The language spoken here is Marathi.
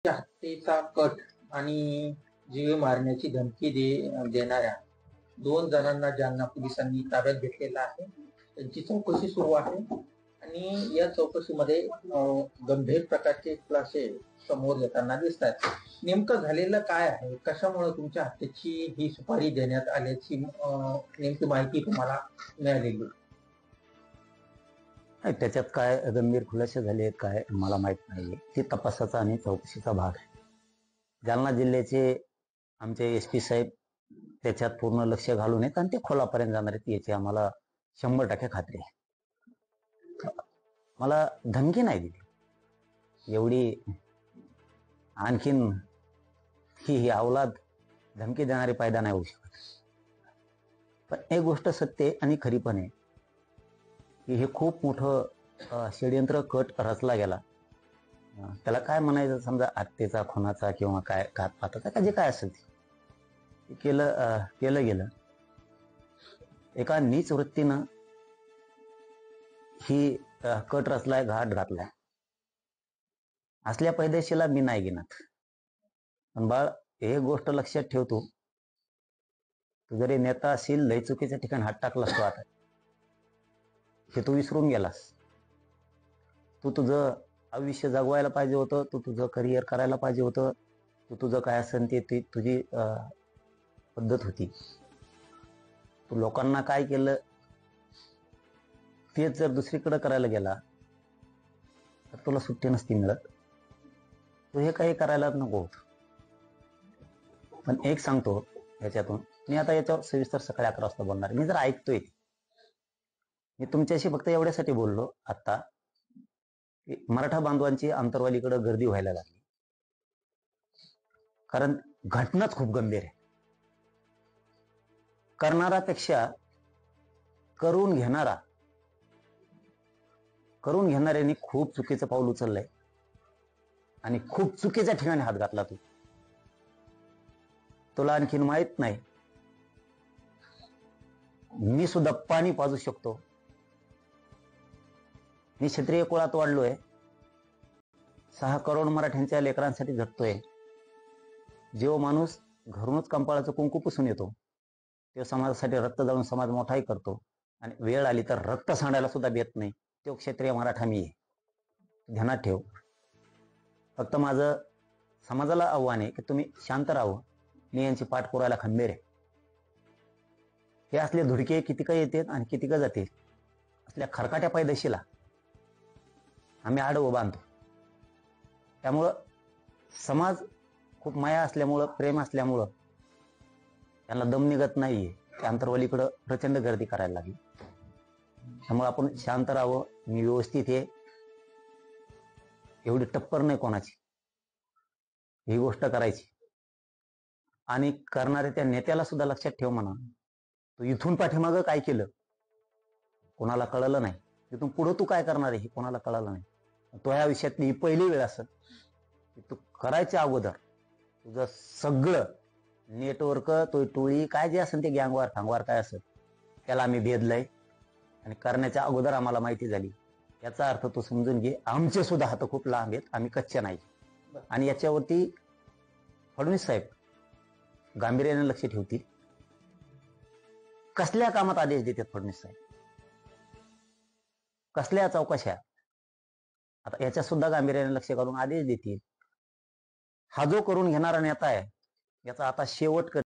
हत्येचा कट आणि जीवे मारण्याची धमकी देणाऱ्या 2 जणांना जालना पोलिसांनी ताब्यात घेतलेला आहे. त्यांची चौकशी सुरू आहे आणि या चौकशीमध्ये गंभीर प्रकारचे खुलासे समोर येताना दिसत आहेत. नेमकं झालेलं काय आहे, कशामुळे तुमच्या हत्येची ही सुपारी देण्यात आल्याची नेमकी माहिती तुम्हाला मिळालेली? नाही, त्याच्यात काय गंभीर खुलासे झाले काय मला माहित नाही. ते तपासाचा आणि चौकशीचा भाग आहे. जालना जिल्ह्याचे आमचे SP साहेब त्याच्यात पूर्ण लक्ष घालून आहेत आणि ते खोलापर्यंत जाणार आहेत याची आम्हाला 100% खात्री आहे. मला धमकी नाही दिली एवढी, आणखीन ही अवलाद धमकी देणारी पैदा नाही होऊ शकत. पण एक गोष्ट सत्य आणि खरी पण आहे की हे खूप मोठं षडयंत्र कट रचला गेला. त्याला काय म्हणायचं, समजा हत्येचा, खुनाचा किंवा काय घातपाताचा का जे काय असेल ते केलं गेलं. एका नीच वृत्तीनं ही कट रचलाय, घाट घातलाय. असल्या पैदाशीला मी नाही घेणार. पण बाळ, एक गोष्ट लक्षात ठेवतो, तू जरी नेता असेल, लय चुकीच्या ठिकाणी हात टाकलास तू आता, हे तू विसरून गेलास. तू तुझं आयुष्य जगवायला पाहिजे होतं, तू तुझं करिअर करायला पाहिजे होतं, तू तुझं काय असेल ते तुझी पद्धत होती. तू लोकांना काय केलं तेच जर दुसरीकडे करायला गेला तर तुला सुट्टी नसती मिळत. तू हे काही करायला नको होत. पण एक सांगतो याच्यातून, मी आता याच्यावर सविस्तर सकाळी 11 वाजता बोलणार. मी जर ऐकतोय, मी तुमच्याशी फक्त एवढ्यासाठी बोललो आता की मराठा बांधवांची आंतरवालीकडे गर्दी व्हायला लागली, कारण घटनाच खूप गंभीर आहे. करणारापेक्षा करून घेणाऱ्यांनी खूप चुकीचं पाऊल उचललंय आणि खूप चुकीच्या ठिकाणी हात घातला. तुला आणखीन माहित नाही, मी सुद्धा पाणी पाजू शकतो. मी क्षत्रिय कुळात वाढलोय, 6 करोड मराठ्यांच्या लेकरांसाठी झटतोय. जेव्हा माणूस घरूनच कंपाळाचं कुंकू पुसून येतो, तेव्हा समाजासाठी रक्त जाऊन समाज मोठाही करतो आणि वेळ आली तर रक्त सांडायला सुद्धा देत नाही. तो क्षत्रिय मराठा मी आहे, ध्यानात ठेव. फक्त माझं समाजाला आव्हान आहे की तुम्ही शांत राहावं. मी यांची पाठ पुरायला खंबीर आहे. हे असले धुडके किती काय येतात आणि किती का जातील. असल्या खरकाट्या पैदाशीला आम्ही आडवं बांधतो. त्यामुळं समाज खूप माया असल्यामुळं, प्रेम असल्यामुळं त्यांना दम निघत नाहीये. त्या आंतरवालीकडं प्रचंड गर्दी करायला लागली. त्यामुळे आपण शांत राहावं. मी व्यवस्थित आहे, एवढी टप्पर नाही कोणाची, ही गोष्ट करायची. आणि करणारे त्या नेत्याला सुद्धा लक्षात ठेव म्हणा, तू इथून पाठीमागं काय केलं कोणाला कळलं नाही, तिथून पुढं तू काय करणार आहे हे कोणाला कळलं नाही. तो या विषयातली ही पहिली वेळ असेल की तू करायच्या अगोदर तुझं सगळं नेटवर्क, तो टोळी काय जे असेल ते गँगवार ठांगवार काय असेल त्याला आम्ही भेदलंय. आणि करण्याच्या अगोदर आम्हाला माहिती झाली. याचा अर्थ तू समजून घे, आमचे सुद्धा हात खूप लांब आहेत, आम्ही कच्चे नाही. आणि याच्यावरती फडणवीस साहेब गांभीर्याने लक्ष ठेवतील. कसल्या कामात आदेश देतात फडणवीस साहेब, कसल्या चौकशा, आता याच्यात सुद्धा गांभीर्याने लक्ष घालून आदेश देतील. हा जो करून घेणारा नेता आहे याचा आता शेवट